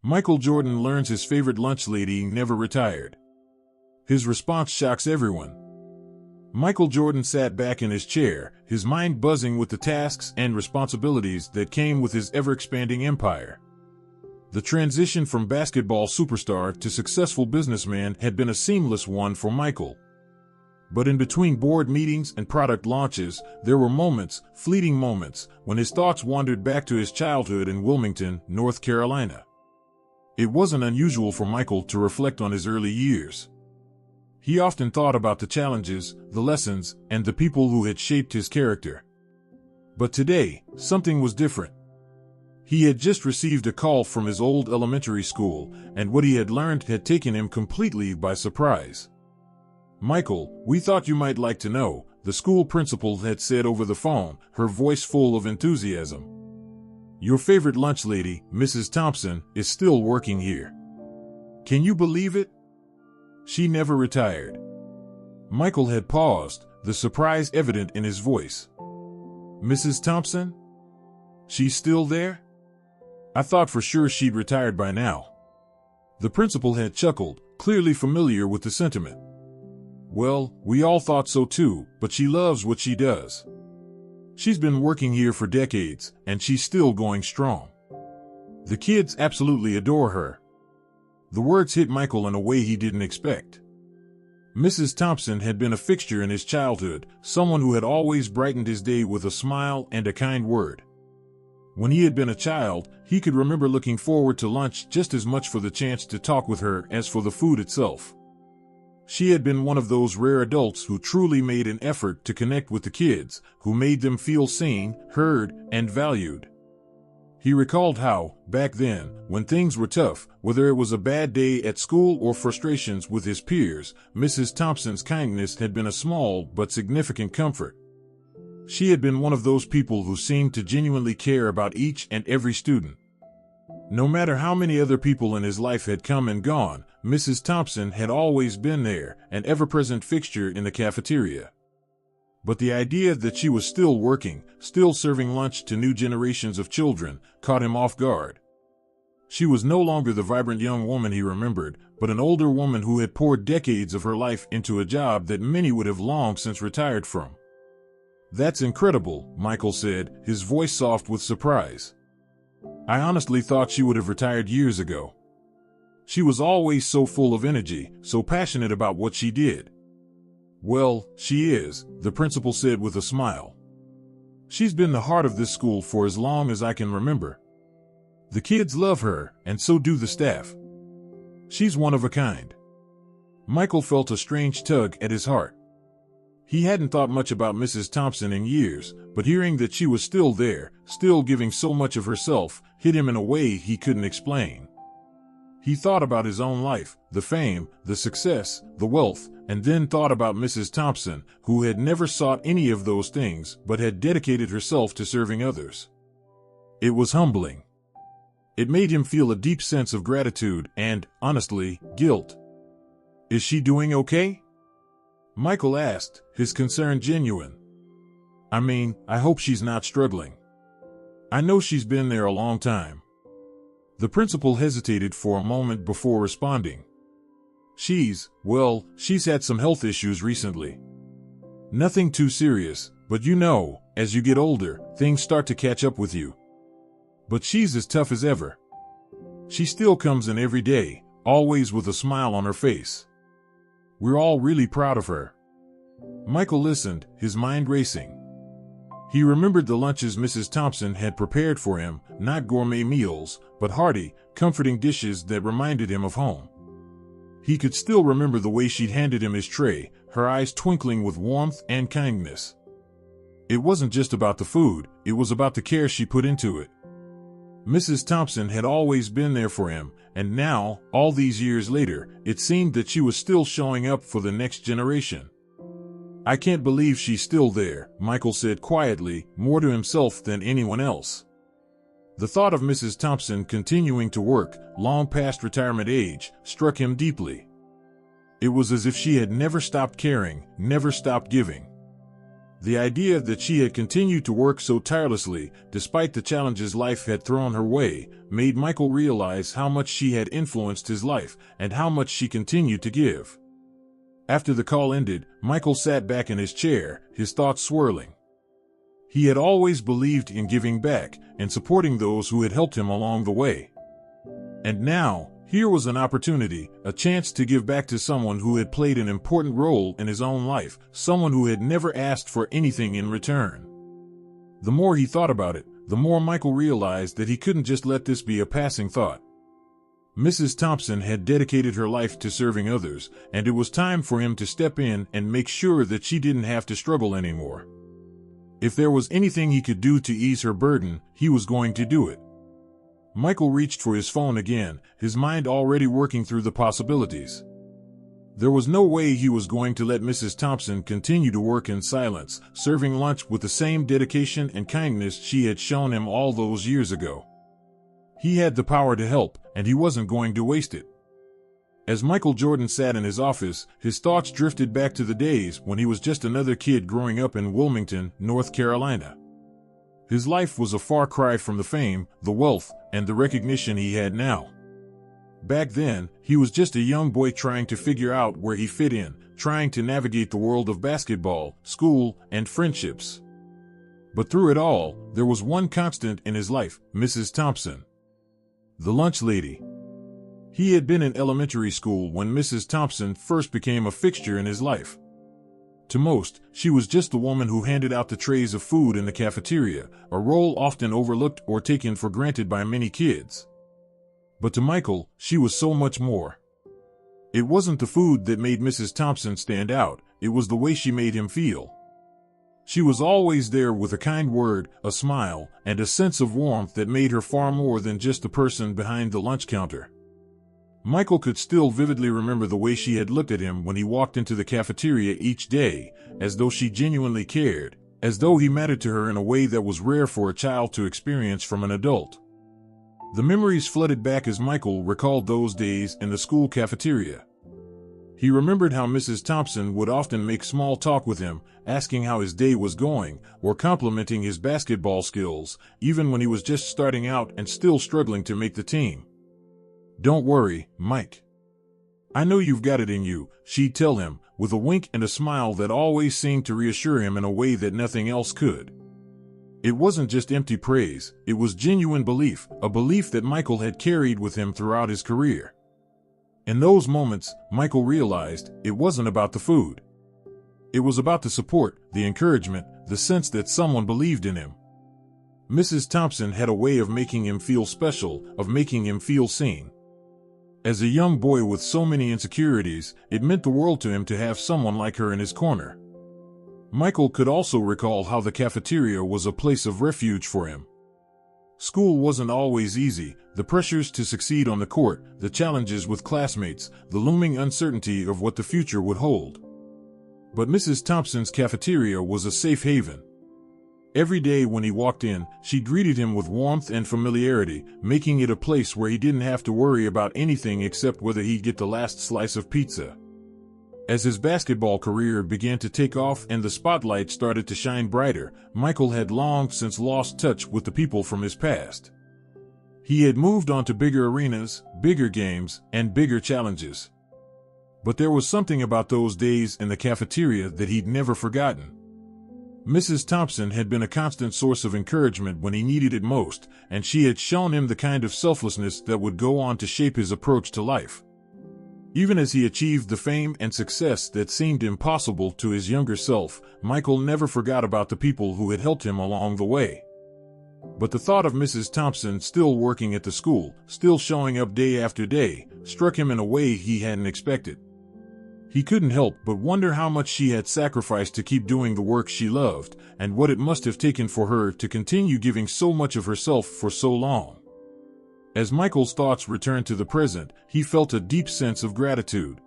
Michael Jordan learns his favorite lunch lady never retired. His response shocks everyone. Michael Jordan sat back in his chair, his mind buzzing with the tasks and responsibilities that came with his ever-expanding empire. The transition from basketball superstar to successful businessman had been a seamless one for Michael. But in between board meetings and product launches, there were moments, fleeting moments, when his thoughts wandered back to his childhood in Wilmington, North Carolina. It wasn't unusual for Michael to reflect on his early years. He often thought about the challenges, the lessons, and the people who had shaped his character. But today, something was different. He had just received a call from his old elementary school, and what he had learned had taken him completely by surprise. "Michael, we thought you might like to know," the school principal had said over the phone, her voice full of enthusiasm. "Your favorite lunch lady, Mrs. Thompson, is still working here. Can you believe it? She never retired." Michael had paused, the surprise evident in his voice. "Mrs. Thompson? She's still there? I thought for sure she'd retired by now." The principal had chuckled, clearly familiar with the sentiment. "Well, we all thought so too, but she loves what she does. She's been working here for decades, and she's still going strong. The kids absolutely adore her." The words hit Michael in a way he didn't expect. Mrs. Thompson had been a fixture in his childhood, someone who had always brightened his day with a smile and a kind word. When he had been a child, he could remember looking forward to lunch just as much for the chance to talk with her as for the food itself. She had been one of those rare adults who truly made an effort to connect with the kids, who made them feel seen, heard, and valued. He recalled how, back then, when things were tough, whether it was a bad day at school or frustrations with his peers, Mrs. Thompson's kindness had been a small but significant comfort. She had been one of those people who seemed to genuinely care about each and every student. No matter how many other people in his life had come and gone, Mrs. Thompson had always been there, an ever-present fixture in the cafeteria. But the idea that she was still working, still serving lunch to new generations of children, caught him off guard. She was no longer the vibrant young woman he remembered, but an older woman who had poured decades of her life into a job that many would have long since retired from. "That's incredible," Michael said, his voice soft with surprise. "I honestly thought she would have retired years ago. She was always so full of energy, so passionate about what she did." "Well, she is," the principal said with a smile. "She's been the heart of this school for as long as I can remember. The kids love her, and so do the staff. She's one of a kind." Michael felt a strange tug at his heart. He hadn't thought much about Mrs. Thompson in years, but hearing that she was still there, still giving so much of herself, hit him in a way he couldn't explain. He thought about his own life, the fame, the success, the wealth, and then thought about Mrs. Thompson, who had never sought any of those things but had dedicated herself to serving others. It was humbling. It made him feel a deep sense of gratitude and, honestly, guilt. "Is she doing okay?" Michael asked, his concern genuine. I hope she's not struggling. I know she's been there a long time." The principal hesitated for a moment before responding. She's had some health issues recently. Nothing too serious, but you know, as you get older, things start to catch up with you. But she's as tough as ever. She still comes in every day, always with a smile on her face. We're all really proud of her." Michael listened, his mind racing. He remembered the lunches Mrs. Thompson had prepared for him, not gourmet meals, but hearty, comforting dishes that reminded him of home. He could still remember the way she'd handed him his tray, her eyes twinkling with warmth and kindness. It wasn't just about the food, it was about the care she put into it. Mrs. Thompson had always been there for him, and now, all these years later, it seemed that she was still showing up for the next generation. "I can't believe she's still there," Michael said quietly, more to himself than anyone else. The thought of Mrs. Thompson continuing to work, long past retirement age, struck him deeply. It was as if she had never stopped caring, never stopped giving. The idea that she had continued to work so tirelessly, despite the challenges life had thrown her way, made Michael realize how much she had influenced his life and how much she continued to give. After the call ended, Michael sat back in his chair, his thoughts swirling. He had always believed in giving back and supporting those who had helped him along the way. And now, here was an opportunity, a chance to give back to someone who had played an important role in his own life, someone who had never asked for anything in return. The more he thought about it, the more Michael realized that he couldn't just let this be a passing thought. Mrs. Thompson had dedicated her life to serving others, and it was time for him to step in and make sure that she didn't have to struggle anymore. If there was anything he could do to ease her burden, he was going to do it. Michael reached for his phone again, his mind already working through the possibilities. There was no way he was going to let Mrs. Thompson continue to work in silence, serving lunch with the same dedication and kindness she had shown him all those years ago. He had the power to help, and he wasn't going to waste it. As Michael Jordan sat in his office, his thoughts drifted back to the days when he was just another kid growing up in Wilmington, North Carolina. His life was a far cry from the fame, the wealth, and the recognition he had now. Back then, he was just a young boy trying to figure out where he fit in, trying to navigate the world of basketball, school, and friendships. But through it all, there was one constant in his life, Mrs. Thompson. The lunch lady. He had been in elementary school when Mrs. Thompson first became a fixture in his life. To most, she was just the woman who handed out the trays of food in the cafeteria, a role often overlooked or taken for granted by many kids. But to Michael, she was so much more. It wasn't the food that made Mrs. Thompson stand out, it was the way she made him feel. She was always there with a kind word, a smile, and a sense of warmth that made her far more than just the person behind the lunch counter. Michael could still vividly remember the way she had looked at him when he walked into the cafeteria each day, as though she genuinely cared, as though he mattered to her in a way that was rare for a child to experience from an adult. The memories flooded back as Michael recalled those days in the school cafeteria. He remembered how Mrs. Thompson would often make small talk with him, asking how his day was going, or complimenting his basketball skills, even when he was just starting out and still struggling to make the team. "Don't worry, Mike. I know you've got it in you," she'd tell him, with a wink and a smile that always seemed to reassure him in a way that nothing else could. It wasn't just empty praise, it was genuine belief, a belief that Michael had carried with him throughout his career. In those moments, Michael realized it wasn't about the food. It was about the support, the encouragement, the sense that someone believed in him. Mrs. Thompson had a way of making him feel special, of making him feel seen. As a young boy with so many insecurities, it meant the world to him to have someone like her in his corner. Michael could also recall how the cafeteria was a place of refuge for him. School wasn't always easy, the pressures to succeed on the court, the challenges with classmates, the looming uncertainty of what the future would hold. But Mrs. Thompson's cafeteria was a safe haven. Every day when he walked in, she greeted him with warmth and familiarity, making it a place where he didn't have to worry about anything except whether he'd get the last slice of pizza. As his basketball career began to take off and the spotlight started to shine brighter, Michael had long since lost touch with the people from his past. He had moved on to bigger arenas, bigger games, and bigger challenges. But there was something about those days in the cafeteria that he'd never forgotten. Mrs. Thompson had been a constant source of encouragement when he needed it most, and she had shown him the kind of selflessness that would go on to shape his approach to life. Even as he achieved the fame and success that seemed impossible to his younger self, Michael never forgot about the people who had helped him along the way. But the thought of Mrs. Thompson still working at the school, still showing up day after day, struck him in a way he hadn't expected. He couldn't help but wonder how much she had sacrificed to keep doing the work she loved, and what it must have taken for her to continue giving so much of herself for so long. As Michael's thoughts returned to the present, he felt a deep sense of gratitude.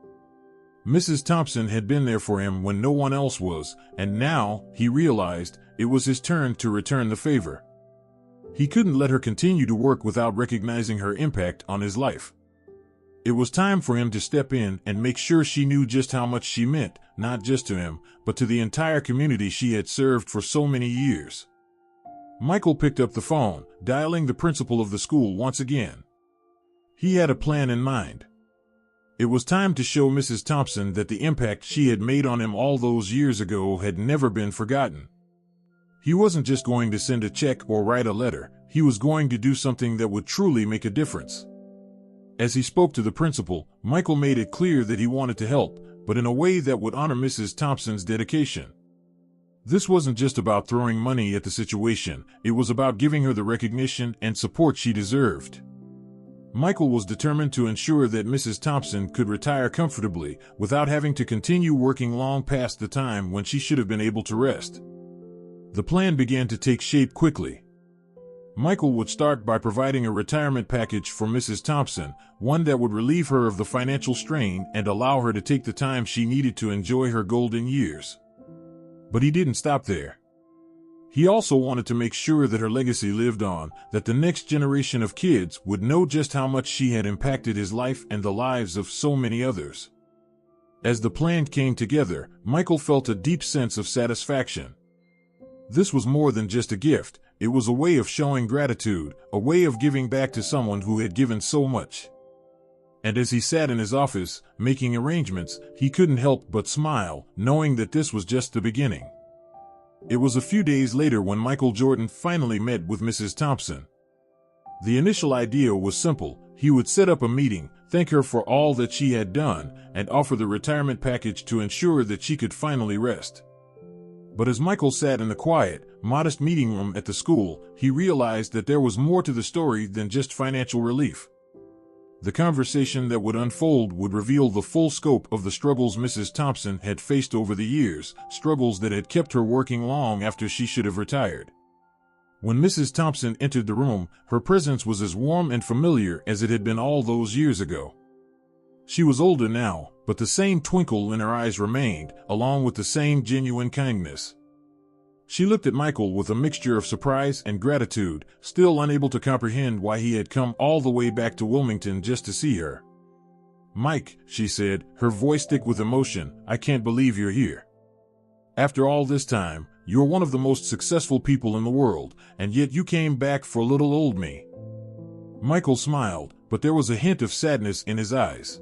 Mrs. Thompson had been there for him when no one else was, and now, he realized, it was his turn to return the favor. He couldn't let her continue to work without recognizing her impact on his life. It was time for him to step in and make sure she knew just how much she meant, not just to him, but to the entire community she had served for so many years. Michael picked up the phone, dialing the principal of the school once again. He had a plan in mind. It was time to show Mrs. Thompson that the impact she had made on him all those years ago had never been forgotten. He wasn't just going to send a check or write a letter, he was going to do something that would truly make a difference. As he spoke to the principal, Michael made it clear that he wanted to help, but in a way that would honor Mrs. Thompson's dedication. This wasn't just about throwing money at the situation, it was about giving her the recognition and support she deserved. Michael was determined to ensure that Mrs. Thompson could retire comfortably without having to continue working long past the time when she should have been able to rest. The plan began to take shape quickly. Michael would start by providing a retirement package for Mrs. Thompson, one that would relieve her of the financial strain and allow her to take the time she needed to enjoy her golden years. But he didn't stop there. He also wanted to make sure that her legacy lived on, that the next generation of kids would know just how much she had impacted his life and the lives of so many others. As the plan came together, Michael felt a deep sense of satisfaction. This was more than just a gift. It was a way of showing gratitude, a way of giving back to someone who had given so much. And as he sat in his office, making arrangements, he couldn't help but smile, knowing that this was just the beginning. It was a few days later when Michael Jordan finally met with Mrs. Thompson. The initial idea was simple. He would set up a meeting, thank her for all that she had done, and offer the retirement package to ensure that she could finally rest. But as Michael sat in the quiet, modest meeting room at the school, he realized that there was more to the story than just financial relief. The conversation that would unfold would reveal the full scope of the struggles Mrs. Thompson had faced over the years, struggles that had kept her working long after she should have retired. When Mrs. Thompson entered the room, her presence was as warm and familiar as it had been all those years ago. She was older now, but the same twinkle in her eyes remained, along with the same genuine kindness. She looked at Michael with a mixture of surprise and gratitude, still unable to comprehend why he had come all the way back to Wilmington just to see her. "Mike," she said, her voice thick with emotion, "I can't believe you're here. After all this time, you're one of the most successful people in the world, and yet you came back for little old me." Michael smiled, but there was a hint of sadness in his eyes.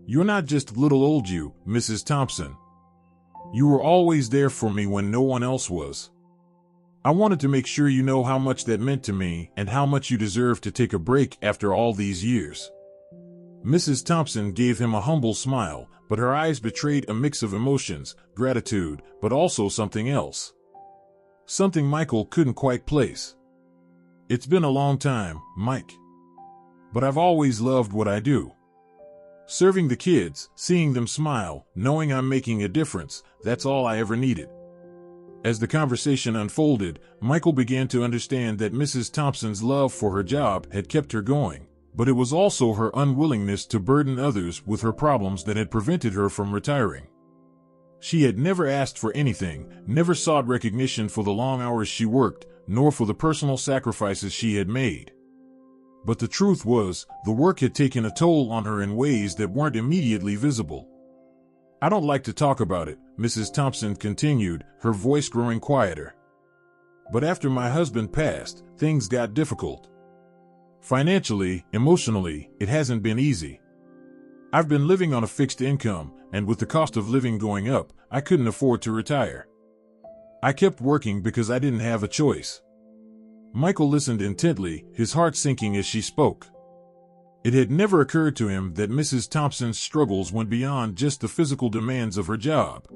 "You're not just little old you, Mrs. Thompson. You were always there for me when no one else was. I wanted to make sure you know how much that meant to me and how much you deserve to take a break after all these years." Mrs. Thompson gave him a humble smile, but her eyes betrayed a mix of emotions, gratitude, but also something else. Something Michael couldn't quite place. "It's been a long time, Mike. But I've always loved what I do. Serving the kids, seeing them smile, knowing I'm making a difference, that's all I ever needed." As the conversation unfolded, Michael began to understand that Mrs. Thompson's love for her job had kept her going, but it was also her unwillingness to burden others with her problems that had prevented her from retiring. She had never asked for anything, never sought recognition for the long hours she worked, nor for the personal sacrifices she had made. But the truth was, the work had taken a toll on her in ways that weren't immediately visible. "I don't like to talk about it," Mrs. Thompson continued, her voice growing quieter. "But after my husband passed, things got difficult. Financially, emotionally, it hasn't been easy. I've been living on a fixed income, and with the cost of living going up, I couldn't afford to retire. I kept working because I didn't have a choice." Michael listened intently, his heart sinking as she spoke. It had never occurred to him that Mrs. Thompson's struggles went beyond just the physical demands of her job.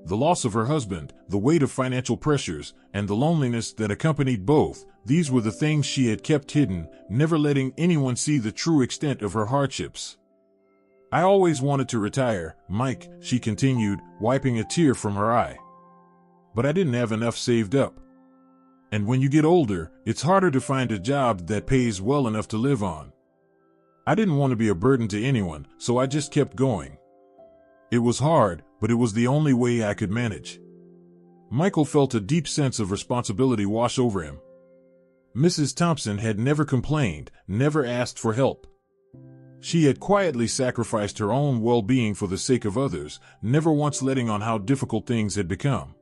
The loss of her husband, the weight of financial pressures, and the loneliness that accompanied both, these were the things she had kept hidden, never letting anyone see the true extent of her hardships. "I always wanted to retire, Mike," she continued, wiping a tear from her eye. "But I didn't have enough saved up. And when you get older, it's harder to find a job that pays well enough to live on. I didn't want to be a burden to anyone, so I just kept going. It was hard, but it was the only way I could manage." Michael felt a deep sense of responsibility wash over him. Mrs. Thompson had never complained, never asked for help. She had quietly sacrificed her own well-being for the sake of others, never once letting on how difficult things had become.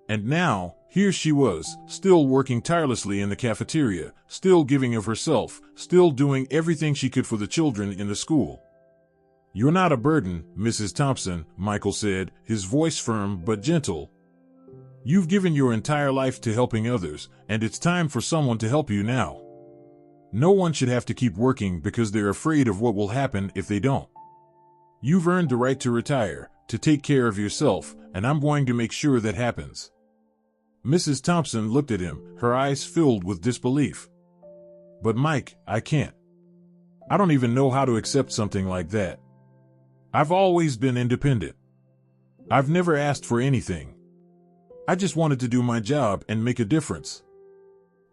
And now, here she was, still working tirelessly in the cafeteria, still giving of herself, still doing everything she could for the children in the school. "You're not a burden, Mrs. Thompson," Michael said, his voice firm but gentle. "You've given your entire life to helping others, and it's time for someone to help you now. No one should have to keep working because they're afraid of what will happen if they don't. You've earned the right to retire, to take care of yourself, and I'm going to make sure that happens." Mrs. Thompson looked at him, her eyes filled with disbelief. "But Mike, I can't. I don't even know how to accept something like that. I've always been independent. I've never asked for anything. I just wanted to do my job and make a difference."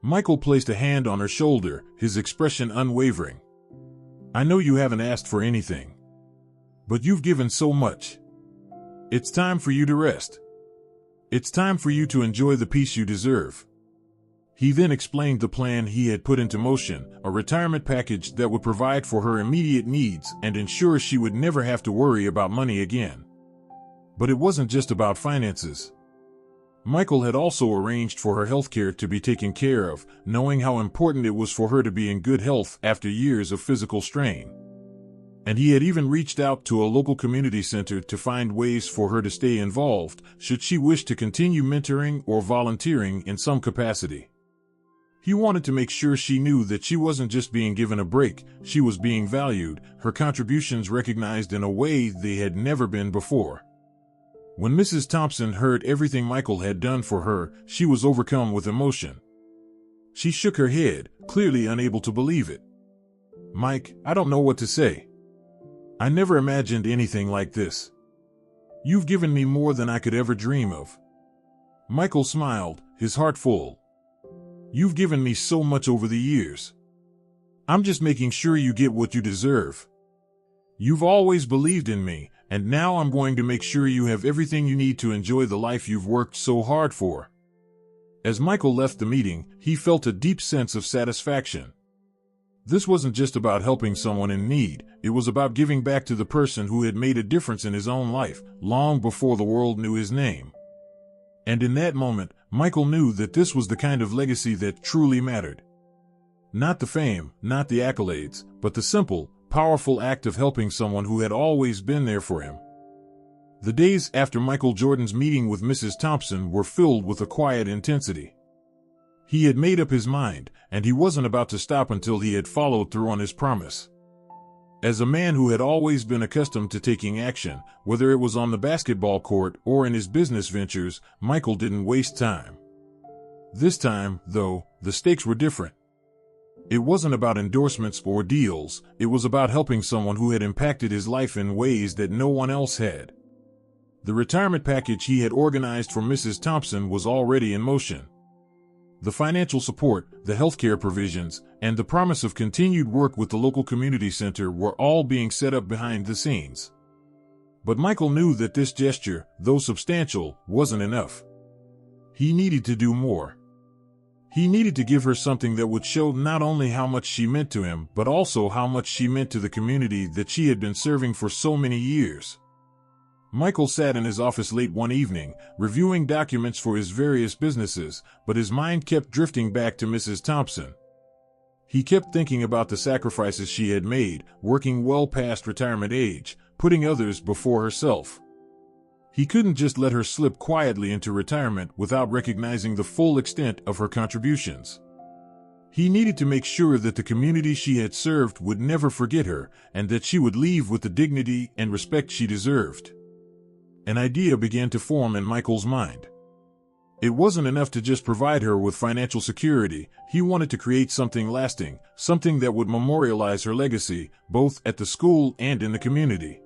Michael placed a hand on her shoulder, his expression unwavering. "I know you haven't asked for anything. But you've given so much. It's time for you to rest. It's time for you to enjoy the peace you deserve." He then explained the plan he had put into motion, a retirement package that would provide for her immediate needs and ensure she would never have to worry about money again. But it wasn't just about finances. Michael had also arranged for her health care to be taken care of, knowing how important it was for her to be in good health after years of physical strain. And he had even reached out to a local community center to find ways for her to stay involved, should she wish to continue mentoring or volunteering in some capacity. He wanted to make sure she knew that she wasn't just being given a break, she was being valued, her contributions recognized in a way they had never been before. When Mrs. Thompson heard everything Michael had done for her, she was overcome with emotion. She shook her head, clearly unable to believe it. "Mike, I don't know what to say. I never imagined anything like this. You've given me more than I could ever dream of." Michael smiled, his heart full. "You've given me so much over the years. I'm just making sure you get what you deserve. You've always believed in me, and now I'm going to make sure you have everything you need to enjoy the life you've worked so hard for." As Michael left the meeting, he felt a deep sense of satisfaction. This wasn't just about helping someone in need, it was about giving back to the person who had made a difference in his own life, long before the world knew his name. And in that moment, Michael knew that this was the kind of legacy that truly mattered. Not the fame, not the accolades, but the simple, powerful act of helping someone who had always been there for him. The days after Michael Jordan's meeting with Mrs. Thompson were filled with a quiet intensity. He had made up his mind, and he wasn't about to stop until he had followed through on his promise. As a man who had always been accustomed to taking action, whether it was on the basketball court or in his business ventures, Michael didn't waste time. This time, though, the stakes were different. It wasn't about endorsements or deals, it was about helping someone who had impacted his life in ways that no one else had. The retirement package he had organized for Mrs. Thompson was already in motion. The financial support, the healthcare provisions, and the promise of continued work with the local community center were all being set up behind the scenes. But Michael knew that this gesture, though substantial, wasn't enough. He needed to do more. He needed to give her something that would show not only how much she meant to him, but also how much she meant to the community that she had been serving for so many years. Michael sat in his office late one evening, reviewing documents for his various businesses, but his mind kept drifting back to Mrs. Thompson. He kept thinking about the sacrifices she had made, working well past retirement age, putting others before herself. He couldn't just let her slip quietly into retirement without recognizing the full extent of her contributions. He needed to make sure that the community she had served would never forget her, and that she would leave with the dignity and respect she deserved. An idea began to form in Michael's mind. It wasn't enough to just provide her with financial security. He wanted to create something lasting, something that would memorialize her legacy, both at the school and in the community.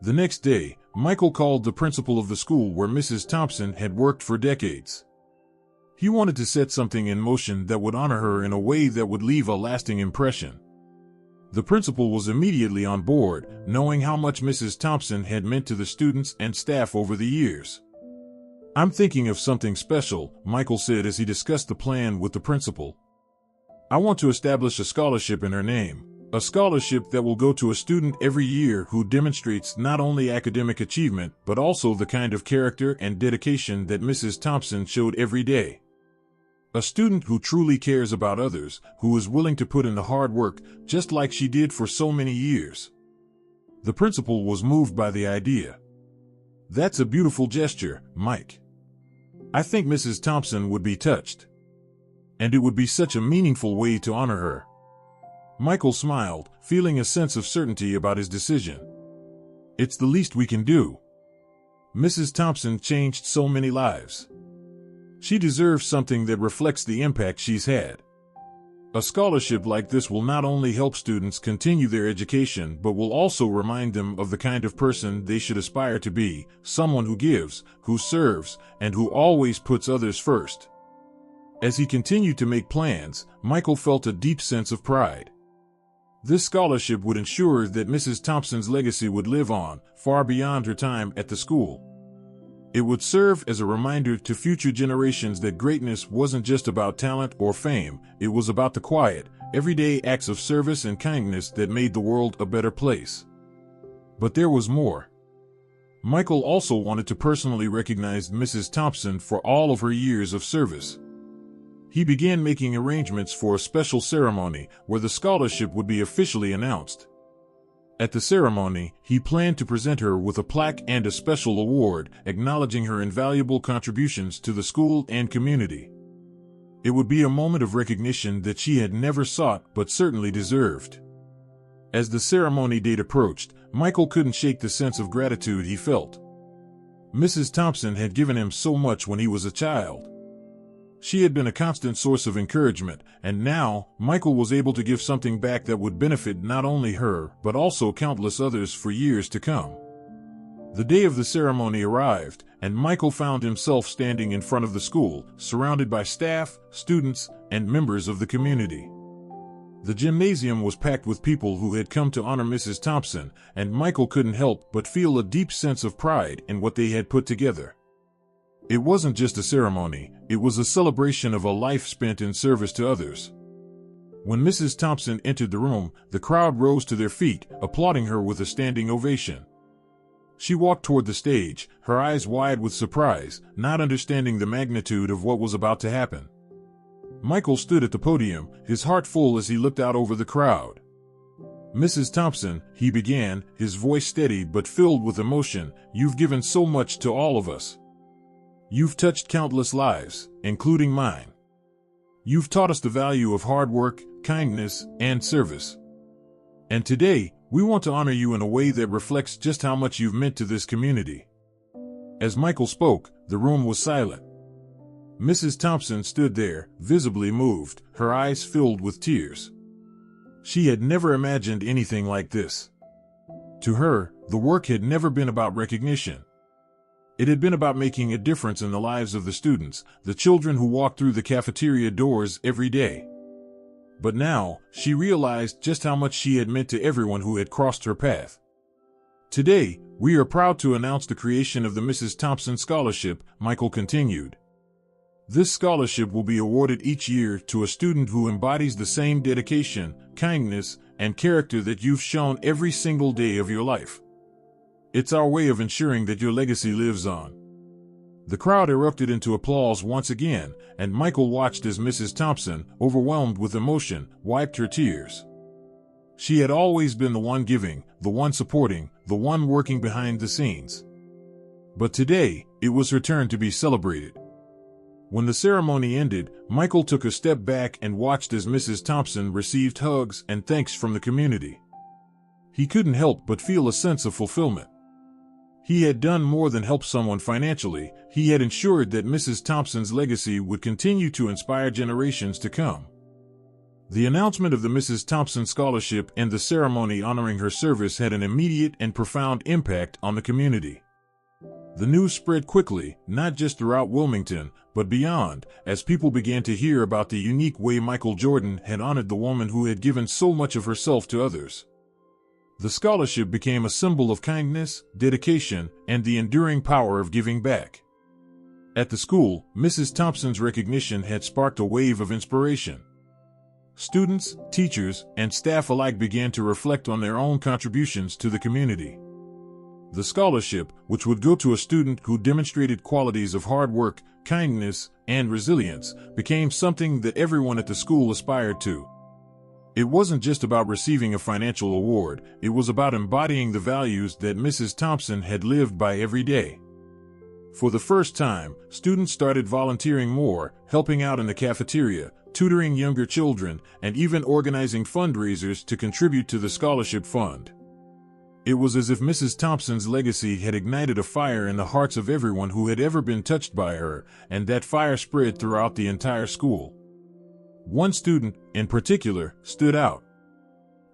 The next day, Michael called the principal of the school where Mrs. Thompson had worked for decades. He wanted to set something in motion that would honor her in a way that would leave a lasting impression. The principal was immediately on board, knowing how much Mrs. Thompson had meant to the students and staff over the years. "I'm thinking of something special," Michael said as he discussed the plan with the principal. "I want to establish a scholarship in her name. A scholarship that will go to a student every year who demonstrates not only academic achievement but also the kind of character and dedication that Mrs. Thompson showed every day. A student who truly cares about others, who is willing to put in the hard work, just like she did for so many years. The principal was moved by the idea. "That's a beautiful gesture, Mike. I think Mrs. Thompson would be touched. And it would be such a meaningful way to honor her." Michael smiled, feeling a sense of certainty about his decision. "It's the least we can do. Mrs. Thompson changed so many lives. She deserves something that reflects the impact she's had." A scholarship like this will not only help students continue their education but will also remind them of the kind of person they should aspire to be, someone who gives, who serves, and who always puts others first. As he continued to make plans, Michael felt a deep sense of pride. This scholarship would ensure that Mrs. Thompson's legacy would live on, far beyond her time at the school. It would serve as a reminder to future generations that greatness wasn't just about talent or fame, it was about the quiet, everyday acts of service and kindness that made the world a better place. But there was more. Michael also wanted to personally recognize Mrs. Thompson for all of her years of service. He began making arrangements for a special ceremony where the scholarship would be officially announced. At the ceremony, he planned to present her with a plaque and a special award acknowledging her invaluable contributions to the school and community. It would be a moment of recognition that she had never sought but certainly deserved. As the ceremony date approached, Michael couldn't shake the sense of gratitude he felt. Mrs. Thompson had given him so much when he was a child. She had been a constant source of encouragement, and now, Michael was able to give something back that would benefit not only her, but also countless others for years to come. The day of the ceremony arrived, and Michael found himself standing in front of the school, surrounded by staff, students, and members of the community. The gymnasium was packed with people who had come to honor Mrs. Thompson, and Michael couldn't help but feel a deep sense of pride in what they had put together. It wasn't just a ceremony, it was a celebration of a life spent in service to others. When Mrs. Thompson entered the room, the crowd rose to their feet, applauding her with a standing ovation. She walked toward the stage, her eyes wide with surprise, not understanding the magnitude of what was about to happen. Michael stood at the podium, his heart full as he looked out over the crowd. "Mrs. Thompson," he began, his voice steady but filled with emotion, "you've given so much to all of us. You've touched countless lives, including mine. You've taught us the value of hard work, kindness, and service. And today, we want to honor you in a way that reflects just how much you've meant to this community." As Michael spoke, the room was silent. Mrs. Thompson stood there, visibly moved, her eyes filled with tears. She had never imagined anything like this. To her, the work had never been about recognition. It had been about making a difference in the lives of the students, the children who walked through the cafeteria doors every day. But now, she realized just how much she had meant to everyone who had crossed her path. "Today, we are proud to announce the creation of the Mrs. Thompson Scholarship," Michael continued. "This scholarship will be awarded each year to a student who embodies the same dedication, kindness, and character that you've shown every single day of your life. It's our way of ensuring that your legacy lives on." The crowd erupted into applause once again, and Michael watched as Mrs. Thompson, overwhelmed with emotion, wiped her tears. She had always been the one giving, the one supporting, the one working behind the scenes. But today, it was her turn to be celebrated. When the ceremony ended, Michael took a step back and watched as Mrs. Thompson received hugs and thanks from the community. He couldn't help but feel a sense of fulfillment. He had done more than help someone financially, he had ensured that Mrs. Thompson's legacy would continue to inspire generations to come. The announcement of the Mrs. Thompson Scholarship and the ceremony honoring her service had an immediate and profound impact on the community. The news spread quickly, not just throughout Wilmington, but beyond, as people began to hear about the unique way Michael Jordan had honored the woman who had given so much of herself to others. The scholarship became a symbol of kindness, dedication, and the enduring power of giving back. At the school, Mrs. Thompson's recognition had sparked a wave of inspiration. students, teachers, and staff alike began to reflect on their own contributions to the community. The scholarship, which would go to a student who demonstrated qualities of hard work, kindness, and resilience, became something that everyone at the school aspired to. It wasn't just about receiving a financial award, it was about embodying the values that Mrs. Thompson had lived by every day. For the first time, students started volunteering more, helping out in the cafeteria, tutoring younger children, and even organizing fundraisers to contribute to the scholarship fund. It was as if Mrs. Thompson's legacy had ignited a fire in the hearts of everyone who had ever been touched by her, and that fire spread throughout the entire school. One student, in particular, stood out.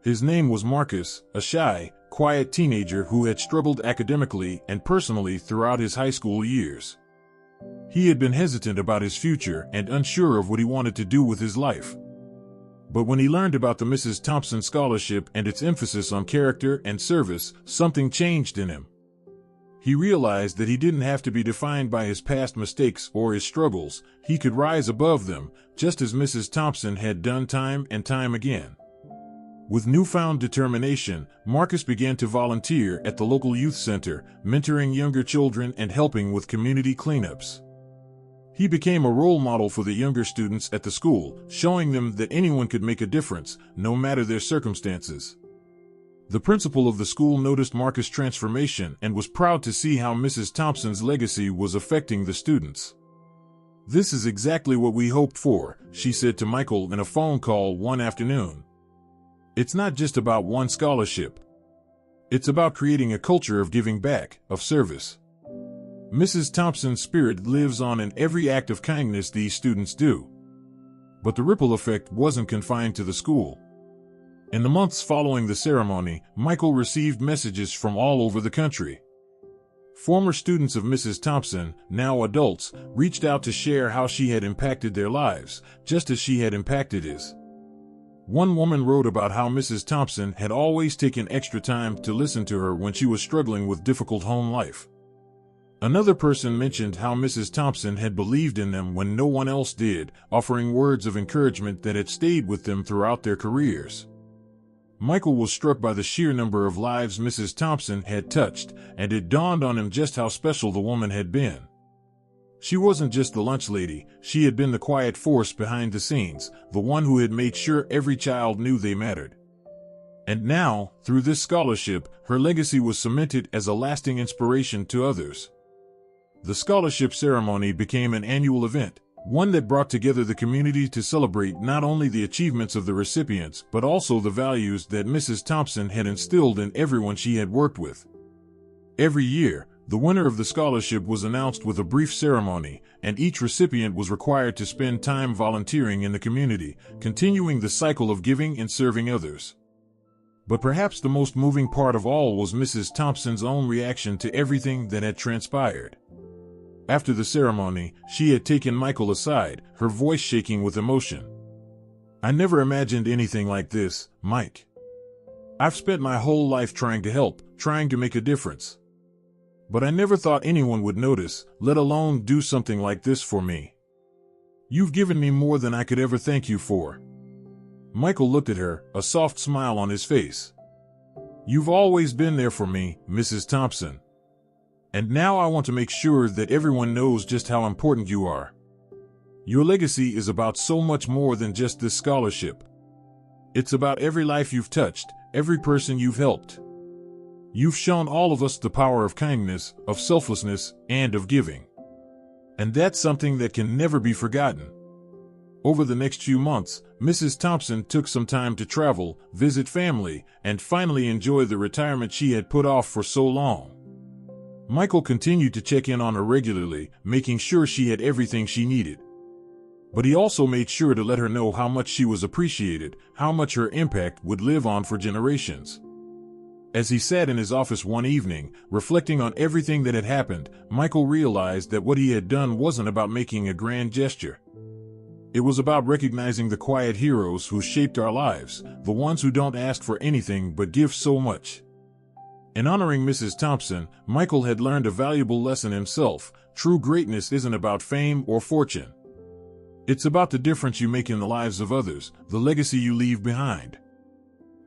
His name was Marcus, a shy, quiet teenager who had struggled academically and personally throughout his high school years. He had been hesitant about his future and unsure of what he wanted to do with his life. But when he learned about the Mrs. Thompson Scholarship and its emphasis on character and service, something changed in him. He realized that he didn't have to be defined by his past mistakes or his struggles. He could rise above them, just as Mrs. Thompson had done time and time again. With newfound determination, Marcus began to volunteer at the local youth center, mentoring younger children and helping with community cleanups. He became a role model for the younger students at the school, showing them that anyone could make a difference, no matter their circumstances. The principal of the school noticed Marcus' transformation and was proud to see how Mrs. Thompson's legacy was affecting the students. "This is exactly what we hoped for," she said to Michael in a phone call one afternoon. "It's not just about one scholarship. It's about creating a culture of giving back, of service. Mrs. Thompson's spirit lives on in every act of kindness these students do." But the ripple effect wasn't confined to the school. In the months following the ceremony, Michael received messages from all over the country. Former students of Mrs. Thompson, now adults, reached out to share how she had impacted their lives, just as she had impacted his. One woman wrote about how Mrs. Thompson had always taken extra time to listen to her when she was struggling with difficult home life. Another person mentioned how Mrs. Thompson had believed in them when no one else did, offering words of encouragement that had stayed with them throughout their careers. Michael was struck by the sheer number of lives Mrs. Thompson had touched, and it dawned on him just how special the woman had been. She wasn't just the lunch lady, she had been the quiet force behind the scenes, the one who had made sure every child knew they mattered. And now, through this scholarship, her legacy was cemented as a lasting inspiration to others. The scholarship ceremony became an annual event, one that brought together the community to celebrate not only the achievements of the recipients but also the values that Mrs. Thompson had instilled in everyone she had worked with. Every year, the winner of the scholarship was announced with a brief ceremony, and each recipient was required to spend time volunteering in the community, continuing the cycle of giving and serving others. But perhaps the most moving part of all was Mrs. Thompson's own reaction to everything that had transpired. After the ceremony, she had taken Michael aside, her voice shaking with emotion. "I never imagined anything like this, Mike. I've spent my whole life trying to help, trying to make a difference. But I never thought anyone would notice, let alone do something like this for me. You've given me more than I could ever thank you for." Michael looked at her, a soft smile on his face. "You've always been there for me, Mrs. Thompson. And now I want to make sure that everyone knows just how important you are. Your legacy is about so much more than just this scholarship. It's about every life you've touched, every person you've helped. You've shown all of us the power of kindness, of selflessness, and of giving. And that's something that can never be forgotten." Over the next few months, Mrs. Thompson took some time to travel, visit family, and finally enjoy the retirement she had put off for so long. Michael continued to check in on her regularly, making sure she had everything she needed. But he also made sure to let her know how much she was appreciated, how much her impact would live on for generations. As he sat in his office one evening, reflecting on everything that had happened, Michael realized that what he had done wasn't about making a grand gesture. It was about recognizing the quiet heroes who shaped our lives, the ones who don't ask for anything but give so much. In honoring Mrs. Thompson, Michael had learned a valuable lesson himself. True greatness isn't about fame or fortune. It's about the difference you make in the lives of others, the legacy you leave behind.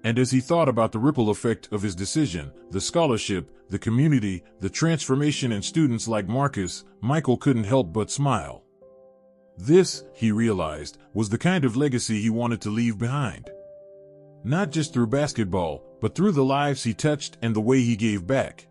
And as he thought about the ripple effect of his decision, the scholarship, the community, the transformation in students like Marcus, Michael couldn't help but smile. This, he realized, was the kind of legacy he wanted to leave behind. Not just through basketball, but through the lives he touched and the way he gave back.